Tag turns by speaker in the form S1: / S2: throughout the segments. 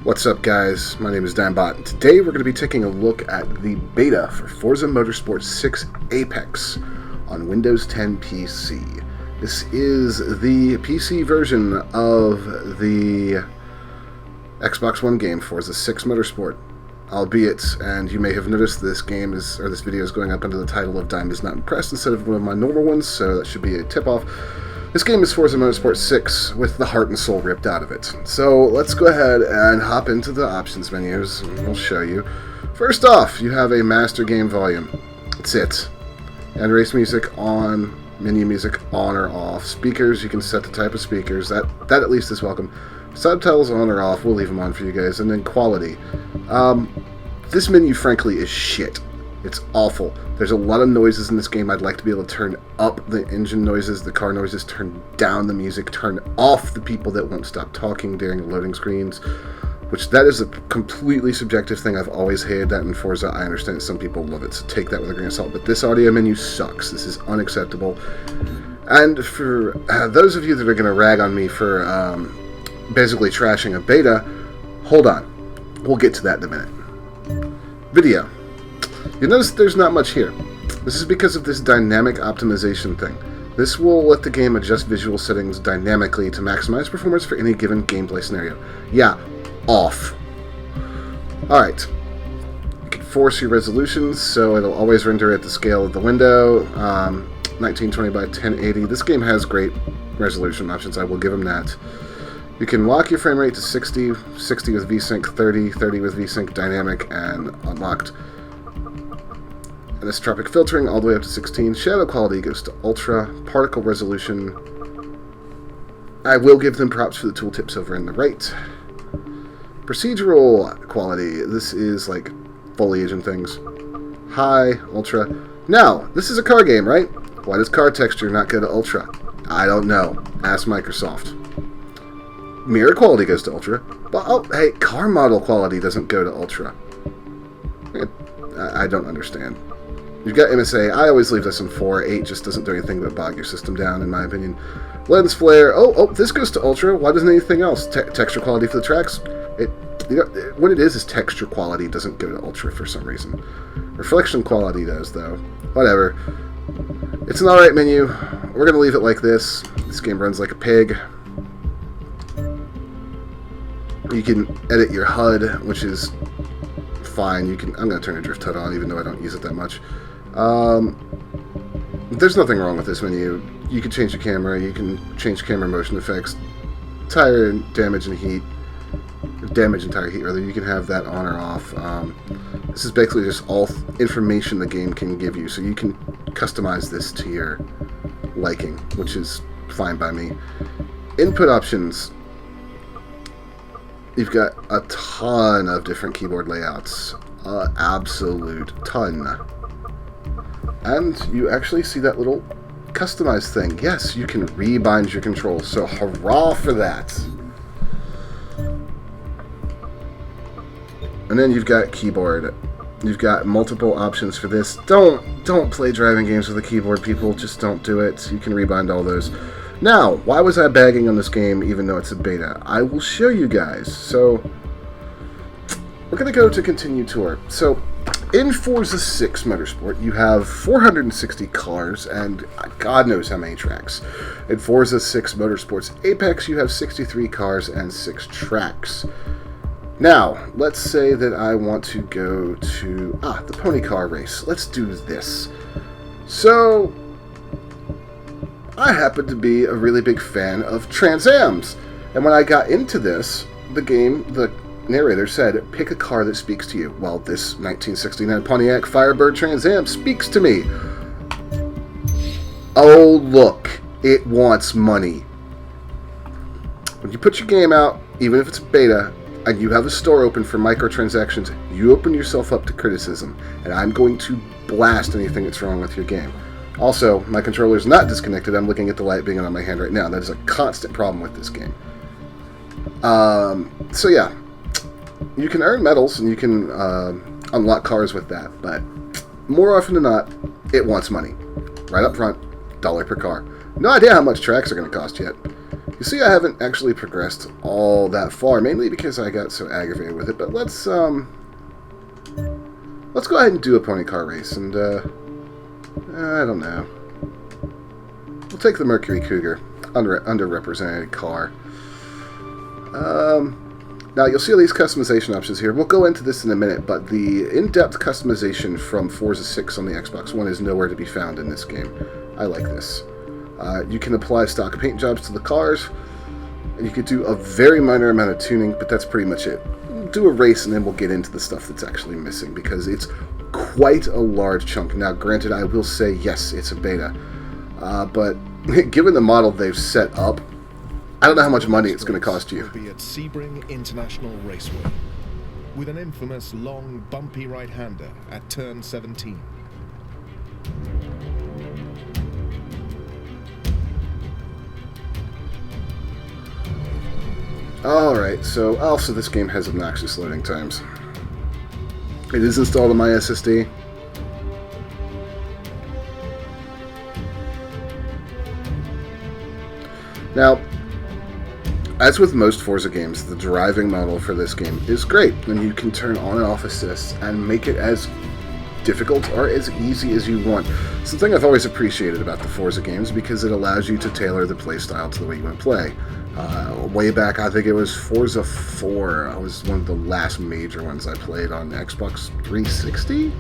S1: What's up, guys? My name is Digm. Today we're going to be taking a look at the beta for Forza Motor Sports 6 Apex on Windows 10 PC. This is the PC version of the Xbox One game, Forza 6 Motorsport. Albeit, and you may have noticed this video is going up under the title of Digm is not impressed instead of one of my normal ones, so that should be a tip-off. This game is Forza Motorsport 6 with the heart and soul ripped out of it. So let's go ahead and hop into the options menus and we'll show you. First off, you have a master game volume. That's it. And race music on, menu music on or off. Speakers, you can set the type of speakers. That at least is welcome. Subtitles on or off, we'll leave them on for you guys. And then quality. This menu, frankly, is shit. It's awful. There's a lot of noises in this game. I'd like to be able to turn up the engine noises, the car noises, turn down the music, turn off the people that won't stop talking during the loading screens, which that is a completely subjective thing. I've always hated that in Forza. I understand some people love it, so take that with a grain of salt. But this audio menu sucks. This is unacceptable. And for those of you that are going to rag on me for basically trashing a beta, hold on. We'll get to that in a minute. Video. You notice there's not much here. This is because of this dynamic optimization thing. This will let the game adjust visual settings dynamically to maximize performance for any given gameplay scenario. Yeah, off. Alright. You can force your resolutions, so it'll always render at the scale of the window. 1920 by 1080. This game has great resolution options, I will give them that. You can lock your frame rate to 60, 60 with VSync, 30, 30 with VSync dynamic, and unlocked. Anisotropic filtering all the way up to 16. Shadow quality goes to ultra. Particle resolution, I will give them props for the tooltips over in the right. Procedural quality, this is like foliage and things. High, ultra. Now, this is a car game, right? Why does car texture not go to ultra? I don't know. Ask Microsoft. Mirror quality goes to ultra. But, oh, hey, car model quality doesn't go to ultra. I don't understand. You've got MSA. I always leave this in 4. 8 just doesn't do anything but bog your system down, in my opinion. Lens flare. Oh, this goes to ultra. Why doesn't anything else? Texture quality for the tracks. What it is texture quality doesn't go to ultra for some reason. Reflection quality does, though. Whatever. It's an alright menu. We're going to leave it like this. This game runs like a pig. You can edit your HUD, which is fine. I'm going to turn a drift HUD on, even though I don't use it that much. There's nothing wrong with this menu. You can change the camera, you can change camera motion effects, tire damage and heat, damage and tire heat rather, you can have that on or off. This is basically just all information the game can give you, so you can customize this to your liking, which is fine by me. Input options. You've got a ton of different keyboard layouts. Absolute ton. And you actually see that little customize thing. Yes, you can rebind your controls, so hurrah for that. And then you've got keyboard. You've got multiple options for this. Don't play driving games with a keyboard, people. Just don't do it. You can rebind all those. Now, why was I bagging on this game even though it's a beta? I will show you guys. So, we're going to go to continue tour. So, in Forza 6 Motorsport, you have 460 cars and God knows how many tracks. In Forza 6 Motorsports Apex, you have 63 cars and 6 tracks. Now, let's say that I want to go to, the pony car race. Let's do this. So, I happen to be a really big fan of Trans Ams. And when I got into this, the narrator said, pick a car that speaks to you. Well, this 1969 Pontiac Firebird Trans Am speaks to me. Oh, look, it wants money. When you put your game out, even if it's beta, and you have a store open for microtransactions, you open yourself up to criticism, and I'm going to blast anything that's wrong with your game. Also, my controller is not disconnected. I'm looking at the light being on my hand right now. That is a constant problem with this game. So yeah, you can earn medals and you can unlock cars with that, but more often than not, it wants money. Right up front, $1 per car. No idea how much tracks are going to cost yet. You see, I haven't actually progressed all that far, mainly because I got so aggravated with it, but let's go ahead and do a pony car race, and, I don't know. We'll take the Mercury Cougar, underrepresented car. Now, you'll see all these customization options here. We'll go into this in a minute, but the in-depth customization from Forza 6 on the Xbox One is nowhere to be found in this game. I like this. You can apply stock paint jobs to the cars, and you could do a very minor amount of tuning, but that's pretty much it. Do a race, and then we'll get into the stuff that's actually missing, because it's quite a large chunk. Now, granted, I will say, yes, it's a beta, but given the model they've set up, I don't know how much money it's going to cost you.
S2: Will be at Sebring International Raceway, with an infamous long, bumpy right-hander at turn 17.
S1: Alright, so also this game has obnoxious loading times. It is installed on my SSD. Now, as with most Forza games, the driving model for this game is great, and you can turn on and off assists and make it as difficult or as easy as you want. Something I've always appreciated about the Forza games, because it allows you to tailor the playstyle to the way you want to play. Way back, I think it was Forza 4. It was one of the last major ones I played on Xbox 360.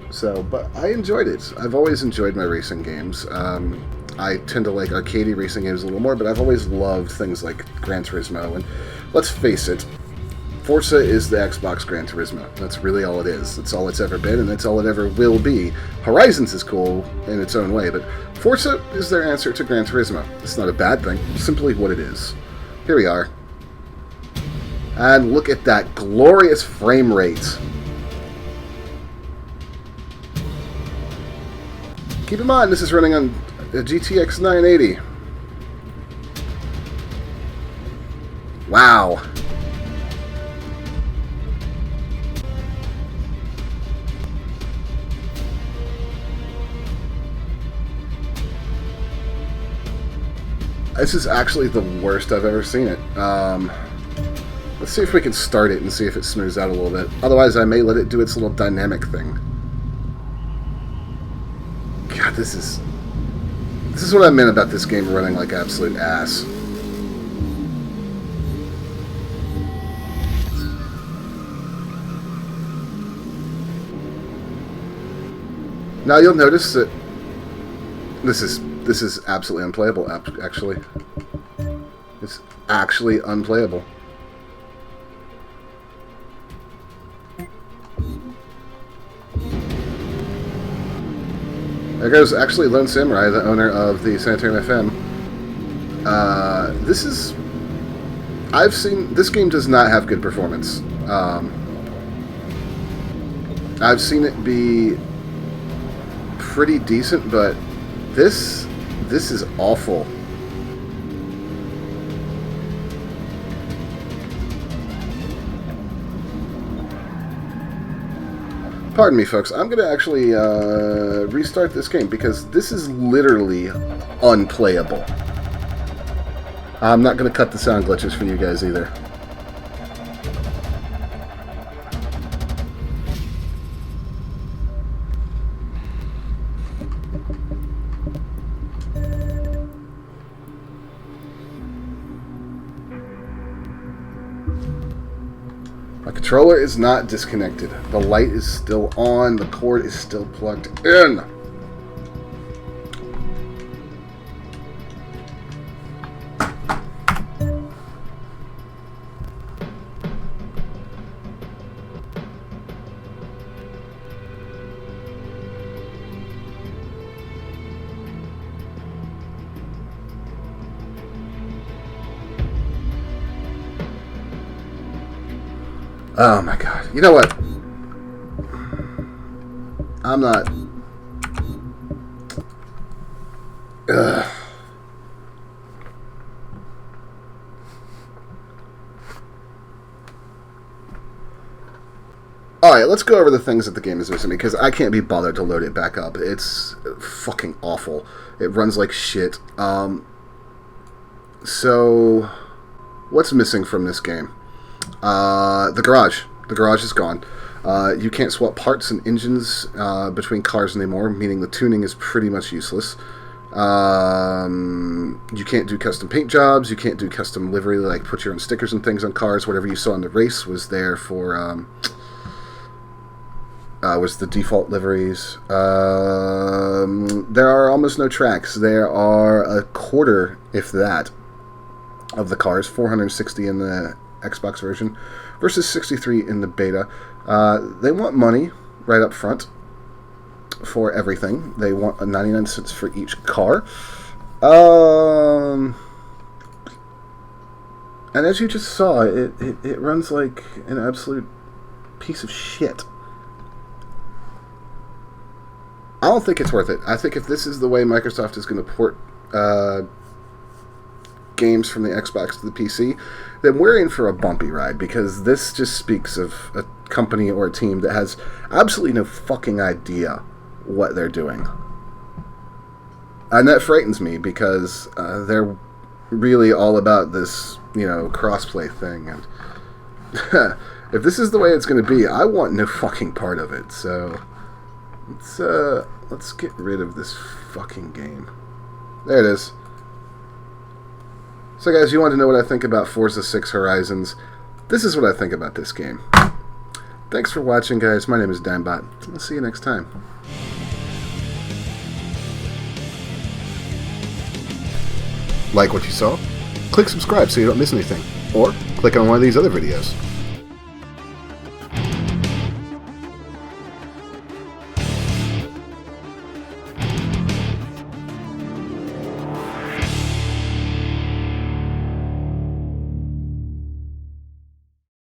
S1: So, but I enjoyed it. I've always enjoyed my racing games. I tend to like arcadey racing games a little more, but I've always loved things like Gran Turismo, and let's face it, Forza is the Xbox Gran Turismo. That's really all it is. That's all it's ever been, and that's all it ever will be. Horizons is cool in its own way, but Forza is their answer to Gran Turismo. It's not a bad thing, it's simply what it is. Here we are. And look at that glorious frame rate. Keep in mind, this is running on a GTX 980. Wow. This is actually the worst I've ever seen it. Let's see if we can start it and see if it smooths out a little bit. Otherwise, I may let it do its little dynamic thing. God, this is what I meant about this game running like absolute ass. Now you'll notice that this is absolutely unplayable. Actually, it's actually unplayable. There goes actually Lone Samurai, the owner of the Sanitarium FM. I've seen, this game does not have good performance. I've seen it be pretty decent, but this is awful. Pardon me, folks. I'm going to actually restart this game because this is literally unplayable. I'm not going to cut the sound glitches for you guys either. My controller is not disconnected. The light is still on. The cord is still plugged in. Oh my god. You know what? I'm not... Ugh. Alright, let's go over the things that the game is missing, because I can't be bothered to load it back up. It's fucking awful. It runs like shit. So, what's missing from this game? The garage. The garage is gone. You can't swap parts and engines between cars anymore, meaning the tuning is pretty much useless. You can't do custom paint jobs. You can't do custom livery, like put your own stickers and things on cars. Whatever you saw in the race was there for was the default liveries. There are almost no tracks. There are a quarter, if that, of the cars. 460 in the Xbox version versus 63 in the beta. They want money right up front for everything. They want 99 cents for each car. And as you just saw, it runs like an absolute piece of shit. I don't think it's worth it. I think if this is the way Microsoft is going to port games from the Xbox to the PC, then we're in for a bumpy ride, because this just speaks of a company or a team that has absolutely no fucking idea what they're doing. And that frightens me, because they're really all about this, crossplay thing. And if this is the way it's going to be, I want no fucking part of it. So let's get rid of this fucking game. There it is. So guys, you want to know what I think about Forza 6 Horizons? This is what I think about this game. Thanks for watching, guys. My name is Digm. I'll see you next time. Like what you saw? Click subscribe so you don't miss anything. Or click on one of these other videos.